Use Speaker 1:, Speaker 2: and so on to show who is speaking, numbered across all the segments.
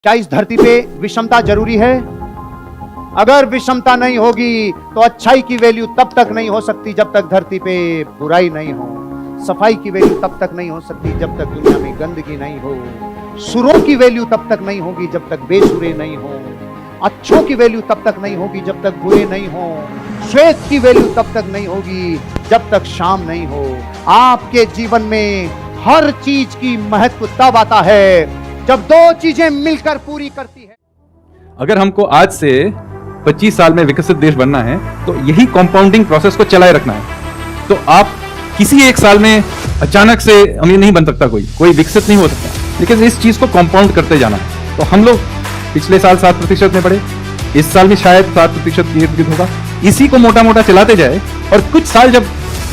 Speaker 1: क्या इस धरती पे विषमता जरूरी है? अगर विषमता नहीं होगी तो अच्छाई की वैल्यू तब तक नहीं हो सकती जब तक धरती पे बुराई नहीं हो। सफाई की वैल्यू तब तक नहीं हो सकती जब तक दुनिया में गंदगी नहीं हो। सुरों की वैल्यू तब तक नहीं होगी जब तक बेसुरे नहीं हो। अच्छों की वैल्यू तब तक नहीं होगी जब तक बुरे नहीं हो। श्वेत की वैल्यू तब तक नहीं होगी जब तक शाम नहीं हो। आपके जीवन में हर चीज की महत्व तब आता है जब दो चीजें मिलकर पूरी करती है।
Speaker 2: अगर हमको आज से 25 साल में विकसित देश बनना है तो यही कंपाउंडिंग प्रोसेस को चलाए रखना है। तो आप किसी एक साल में अचानक से अमीर नहीं बन सकता, कोई विकसित नहीं हो सकता, लेकिन इस चीज को कंपाउंड करते जाना है। तो हम लोग पिछले साल 7% में पढ़े, इस साल भी शायद 7% की इर्द-गिर्द होगा। इसी को मोटा मोटा चलाते जाए और कुछ साल जब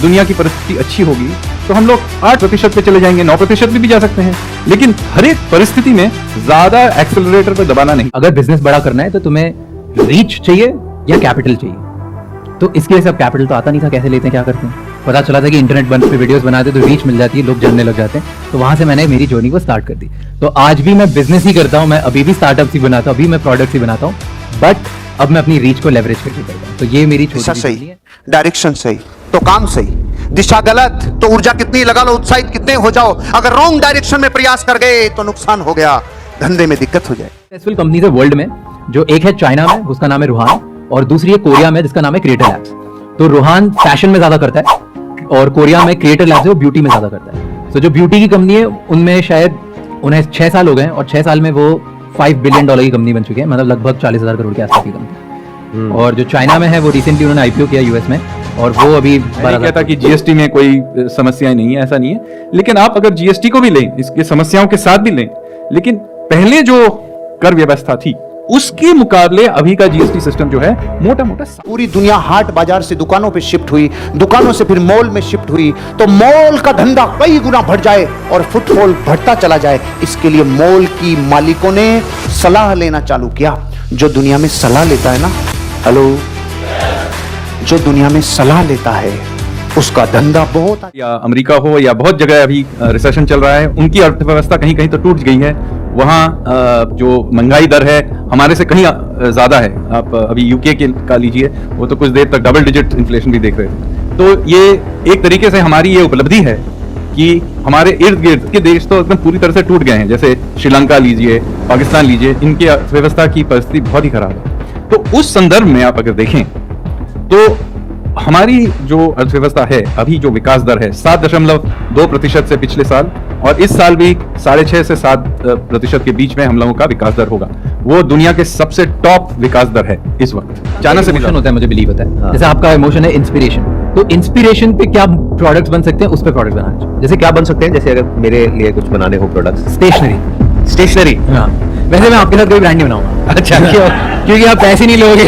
Speaker 2: दुनिया की परिस्थिति अच्छी होगी तो हम लोग 8% पे चले जाएंगे, 9% भी जा सकते हैं। लेकिन हर एक परिस्थिति में ज्यादा एक्सेलरेटर पे दबाना नहीं।
Speaker 3: अगर बिजनेस बड़ा करना है तो तुम्हें रीच चाहिए या कैपिटल चाहिए। तो इसके लिए सब कैपिटल तो आता नहीं था, कैसे लेते हैं, क्या करते हैं। पता चला था कि इंटरनेट बंद पे वीडियोस बनाते तो रीच मिल जाती है, लोग जानने लग जाते हैं। तो वहां से मैंने मेरी जर्नी को स्टार्ट कर दी। तो आज भी मैं बिजनेस ही करता हूँ, मैं अभी भी स्टार्टअप ही बनाता हूँ, अभी मैं प्रोडक्ट ही बनाता हूँ, बट अब मैं अपनी रीच को लेवरेज करके करता हूँ। तो ये मेरी छोटी
Speaker 1: सही है। डायरेक्शन सही तो काम सही, दिशा गलत तो ऊर्जा कितनी लगा लो, उत्साहित कितने हो जाओ, अगर रॉन्ग डायरेक्शन में प्रयास कर गए तो नुकसान हो गया, धंधे में दिक्कत हो जाए।
Speaker 3: सक्सेसफुल कंपनीज है वर्ल्ड में, जो एक है चाइना में उसका नाम है रूहान, और दूसरी है कोरिया में जिसका नाम है क्रिएटर लैब्स। तो रूहान फैशन में ज्यादा करता है और कोरिया में क्रिएटर लैब्स है वो ब्यूटी में ज्यादा करता है। तो जो ब्यूटी की कंपनी है उनमें शायद उन्हें 6 साल हो गए और 6 साल में वो $5 बिलियन की कंपनी बन चुकी है, मतलब लगभग 40,000 करोड़ के आसपास की कंपनी। और जो चाइना में है वो रिसेंटली उन्होंने आईपीओ किया यूएस में, और वो अभी
Speaker 2: कहता कि जीएसटी में कोई समस्याएं नहीं है, ऐसा नहीं है। लेकिन आप अगर जीएसटी को भी लें, इसके समस्याओं के साथ भी लें, लेकिन पहले जो कर व्यवस्था थी उसके मुकाबले अभी का जीएसटी सिस्टम जो है मोटा मोटा।
Speaker 1: पूरी दुनिया हाट बाजार से दुकानों पे शिफ्ट हुई, दुकानों से फिर मॉल में शिफ्ट हुई, तो मॉल का धंधा कई गुना बढ़ जाए और फुटफॉल बढ़ता चला जाए। इसके लिए मॉल की मालिकों ने सलाह लेना चालू किया। जो दुनिया में सलाह लेता है ना, हेलो, जो दुनिया में सलाह लेता है उसका धंधा बहुत,
Speaker 2: या अमेरिका हो या बहुत जगह अभी रिसेशन चल रहा है, उनकी अर्थव्यवस्था कहीं कहीं तो टूट गई है। वहाँ जो महंगाई दर है हमारे से कहीं ज्यादा है। आप अभी यूके का लीजिए, वो तो कुछ देर तक डबल डिजिट इन्फ्लेशन भी देख रहे थे। तो ये एक तरीके से हमारी ये उपलब्धि है कि हमारे इर्द गिर्द के देश तो एकदम पूरी तरह से टूट गए हैं। जैसे श्रीलंका लीजिए, पाकिस्तान लीजिए, इनकी अर्थव्यवस्था की परिस्थिति बहुत ही खराब है। तो उस संदर्भ में आप अगर देखें तो हमारी जो अर्थव्यवस्था है अभी जो विकास दर है 7.2% से पिछले साल, और इस साल भी 6.5 से 7% के बीच में हम लोगों का विकास दर होगा। वो दुनिया के सबसे टॉप विकास दर है इस वक्त। चाइना से
Speaker 3: इमोशन होता है, मुझे बिलीव होता है। जैसे आपका इमोशन है इंस्पिरेशन, तो इंस्पिरेशन पे क्या प्रोडक्ट्स बन सकते हैं, उस पे प्रोडक्ट बनाना चाहिए।
Speaker 4: जैसे क्या बन सकते हैं, जैसे अगर मेरे लिए कुछ बनाने हो प्रोडक्ट्स।
Speaker 3: स्टेशनरी। हाँ, वैसे मैं आपके साथ कोई ब्रांड नहीं बनाऊंगा। अच्छा, क्योंकि आप पैसे नहीं लोगे।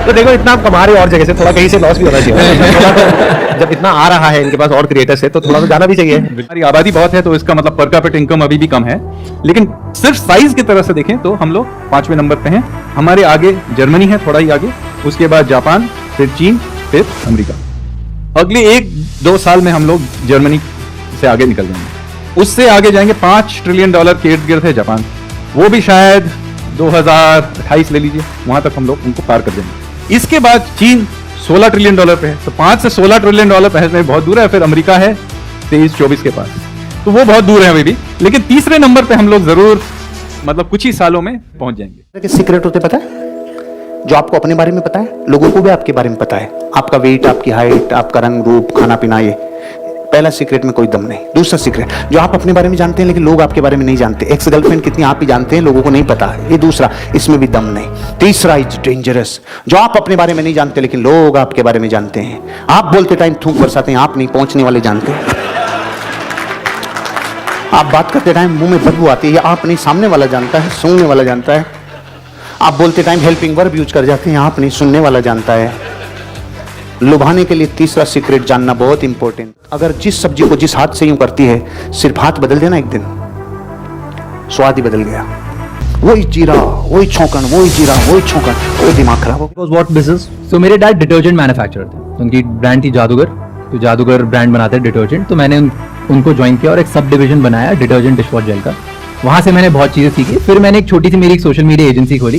Speaker 4: तो देखो, इतना आप कमा रहे हो और जगह से, थोड़ा कहीं से लॉस भी होना चाहिए। जब इतना आ रहा है इनके पास और क्रिएटर्स है तो थोड़ा तो जाना भी चाहिए।
Speaker 2: हमारी आबादी बहुत है तो इसका मतलब पर कैपिटा इनकम अभी भी कम है, लेकिन सिर्फ साइज की तरह से देखें तो हम लोग 5वें नंबर पे हैं। हमारे आगे जर्मनी है, थोड़ा ही आगे, उसके बाद जापान, फिर चीन, फिर अमेरिका। अगले 1-2 साल में हम लोग जर्मनी से आगे निकल जाएंगे। उससे आगे जाएंगे, $5 ट्रिलियन के इर्द गिर्द है जापान, वो भी शायद 2028 ले लीजिए, वहां तक हम लोग उनको पार कर देंगे। इसके बाद चीन $16 ट्रिलियन पे है, तो 5 से $16 ट्रिलियन पहले बहुत दूर है। फिर अमेरिका है 23-24 के पास, तो वो बहुत दूर है अभी भी। लेकिन तीसरे नंबर पे हम लोग जरूर, मतलब कुछ ही सालों में पहुंच जाएंगे।
Speaker 1: सीक्रेट होते पता है, जो आपको अपने बारे में पता है, लोगों को भी आपके बारे में पता है। आपका वेट, आपकी हाइट, आपका रंग रूप, खाना पीना, ये पहला सीक्रेट में कोई दम नहीं। दूसरा सीक्रेट, जो आप अपने बारे में जानते हैं लेकिन लोग आपके बारे में नहीं जानते। एक्स गर्लफ्रेंड कितनी आप ही जानते हैं, लोगों को नहीं पता, ये दूसरा, इसमें भी दम नहीं। तीसरा इज डेंजरस, जो आप अपने बारे में नहीं जानते लेकिन लोग आपके बारे में जानते हैं। आप बोलते टाइम थूक बरसाते हैं, आप नहीं, पहुंचने वाले जानते हैं। आप बात करते टाइम मुंह में बदबू आती है, आप नहीं, सामने वाला जानता है, सुनने वाला जानता है। आप बोलते टाइम हेल्पिंग वर्ब यूज कर जाते हैं, आप नहीं, सुनने वाला जानता है। लुभाने के लिए तीसरा सीक्रेट जानना बहुत इंपॉर्टेंट। अगर जिस सब्जी को जिस हाथ से यूं करती है, सिर्फ हाथ बदल देना, एक दिन स्वाद ही बदल गया। वही जीरा, वही छौंकन, वही जीरा, वही छौंकन, वो दिमाग खराब हो गया।
Speaker 3: What business? सो मेरे डैड डिटर्जेंट मैन्युफैक्चरर थे, तो उनकी ब्रांड थी जादूगर, तो जादूगर ब्रांड बनाते हैं डिटर्जेंट। तो मैंने उनको ज्वाइन किया और एक सब डिवीजन बनाया डिटर्जेंट डिशवॉश जेल का। वहां से मैंने बहुत चीजें सीखी। फिर मैंने एक छोटी सी मेरी एक सोशल मीडिया एजेंसी खोली।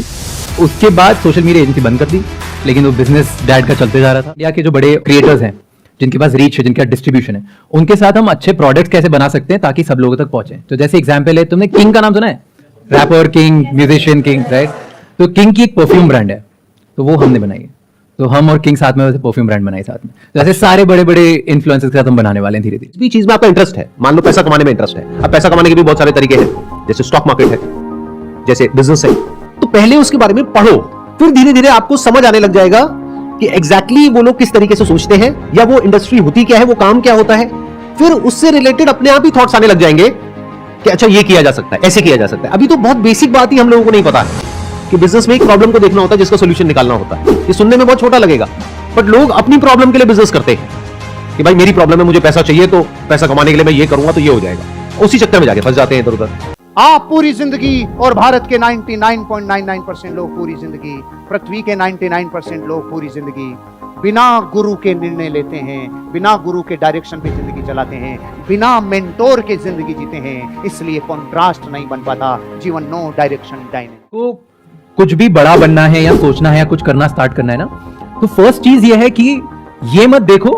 Speaker 3: उसके बाद सोशल मीडिया एजेंसी बंद कर दी, लेकिन वो बिजनेस डैड का चलते जा रहा था। इंडिया के जो बड़े क्रिएटर्स हैं, जिनके पास रीच है, जिनका डिस्ट्रीब्यूशन है, उनके साथ हम अच्छे प्रोडक्ट्स कैसे बना सकते हैं ताकि सब लोगों तक पहुंचे। तो जैसे एग्जांपल है, तुमने किंग का नाम सुना है? Rapper king, musician king, right? तो किंग की एक परफ्यूम ब्रांड है, तो वो हमने बनाई है। तो हम और किंग साथ में वैसे परफ्यूम ब्रांड बनाई साथ में। तो ऐसे सारे बड़े बड़े इन्फ्लुएंसर्स के साथ हम बनाने वाले हैं धीरे धीरे।
Speaker 4: जिस भी चीज में आपका इंटरेस्ट है, मान लो पैसा कमाने में इंटरेस्ट है, अब पैसा कमाने के भी बहुत सारे तरीके हैं, जैसे स्टॉक मार्केट है, जैसे बिजनेस है, तो पहले उसके बारे में पढ़ो, फिर धीरे धीरे आपको समझ आने लग जाएगा कि एग्जैक्टली वो लोग किस तरीके से सोचते हैं, या वो इंडस्ट्री होती क्या है, वो काम क्या होता है। फिर उससे रिलेटेड अपने आप ही थॉट्स आने लग जाएंगे कि अच्छा ये किया जा सकता है, ऐसे किया जा सकता है। अभी तो बहुत बेसिक बात ही हम लोगों को नहीं पता है कि बिजनेस में एक प्रॉब्लम को देखना होता है, जिसका सोल्यूशन निकालना होता है। ये सुनने में बहुत छोटा लगेगा, बट लोग अपनी प्रॉब्लम के लिए बिजनेस करते हैं कि भाई मेरी प्रॉब्लम है, मुझे पैसा चाहिए, तो पैसा कमाने के लिए मैं ये करूंगा तो ये हो जाएगा। उसी चक्कर में जाके फंस जाते हैं इधर उधर।
Speaker 1: आप पूरी जिंदगी, और भारत के 99.99% लोग पूरी जिंदगी, पृथ्वी के 99% लोग पूरी जिंदगी बिना गुरु के निर्णय लेते हैं, बिना गुरु के डायरेक्शन पे जिंदगी चलाते हैं, बिना मेंटोर के जिंदगी जीते हैं। इसलिए कॉन्ट्रास्ट नहीं बन पाता जीवन। No direction dynamic.
Speaker 3: तो कुछ भी बड़ा बनना है या सोचना है या कुछ करना स्टार्ट करना है ना, तो फर्स्ट चीज ये है कि ये मत देखो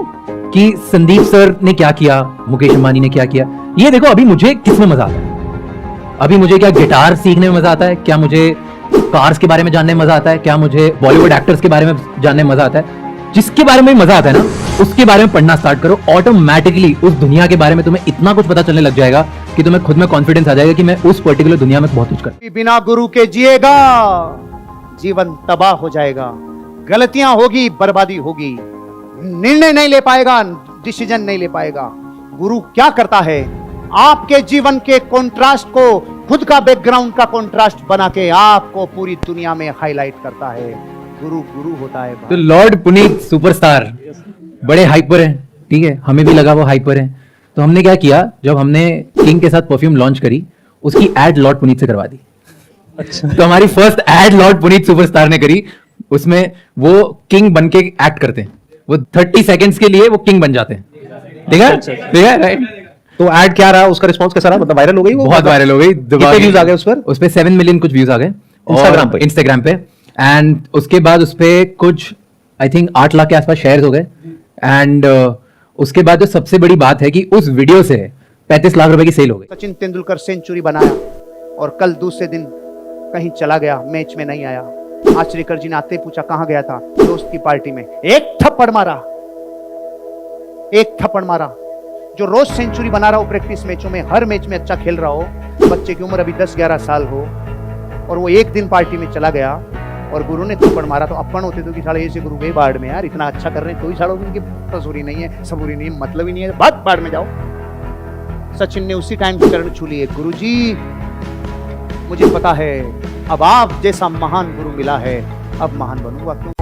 Speaker 3: कि संदीप सर ने क्या किया, मुकेश अंबानी ने क्या किया। ये देखो अभी मुझे किसमें मजा आता है। अभी मुझे क्या गिटार सीखने में मजा आता है, क्या मुझे कार्स के बारे में जानने में मजा आता है, क्या मुझे बॉलीवुड एक्टर्स के बारे में जानने में मजा आता है। जिसके बारे में मजा आता है ना, उसके बारे में पढ़ना स्टार्ट करो। ऑटोमेटिकली उस दुनिया के बारे में तुम्हें इतना कुछ पता चलने लग जाएगा कि तुम्हें खुद में कॉन्फिडेंस आ जाएगा कि मैं उस पर्टिकुलर दुनिया में बहुत कुछ कर।
Speaker 1: बिना गुरु के जिएगा, जीवन तबाह हो जाएगा, गलतियां होगी, बर्बादी होगी, निर्णय नहीं ले पाएगा, डिसीजन नहीं ले पाएगा। गुरु क्या करता है? आपके जीवन के कॉन्ट्रास्ट को, खुद का बैकग्राउंड का कॉन्ट्रास्ट बना के आपको पूरी दुनिया में हाईलाइट करता है। गुरु गुरु होता है।
Speaker 3: तो लॉर्ड पुनीत सुपरस्टार बड़े हाइपर हैं, ठीक है, हमें भी लगा वो हाइपर हैं। तो हमने क्या किया, जब हमने किंग के साथ परफ्यूम लॉन्च करी, उसकी एड लॉर्ड पुनीत से करवा दी। अच्छा। तो हमारी first aid Lord Puneet superstar ने करी। उसमें वो किंग बन के एक्ट करते हैं, वो 30 सेकंड्स के लिए वो किंग बन जाते हैं। ठीक है, ठीक है, राइट।
Speaker 4: तो ऐड क्या रहा, उसका रिस्पांस कैसा रहा? मतलब वायरल हो गई वो?
Speaker 3: बहुत वायरल हो गई।
Speaker 4: कितने व्यूज आ गए उस पर?
Speaker 3: उस पे 7 मिलियन कुछ व्यूज आ गए इंस्टाग्राम पे। एंड उसके बाद उस पे कुछ आई थिंक 8 लाख के आसपास शेयर्स हो गए। एंड उसके बाद जो सबसे बड़ी बात है कि उस वीडियो से 35 लाख रुपए की सेल हो गई।
Speaker 1: सचिन तेंदुलकर सेंचुरी बनाया और कल दूसरे दिन कहीं चला गया, मैच में नहीं आया। आचरेकर जी ने आते पूछा कहां गया था? दोस्त की पार्टी में। एक थप्पड़ मारा, एक थप्पड़ मारा। जो रोज सेंचुरी बना रहा हो प्रैक्टिस मैचों में, हर मैच में अच्छा खेल रहा हो, बच्चे की उम्र अभी 10-11 साल हो, और वो एक दिन पार्टी में चला गया और गुरु ने थप्पड़ मारा, तो अपन होते तो कि साले ऐसे गुरु गए बाढ़ में, यार इतना अच्छा कर रहे हैं तो ही सालों इनकी तसूरी नहीं है, सबूरी नहीं है, मतलब ही नहीं है, बात बाढ़ में जाओ। सचिन ने उसी टाइम चरण छू लिए। गुरु जी मुझे पता है अब आप जैसा महान गुरु मिला है, अब महान बनूंगा। क्यों?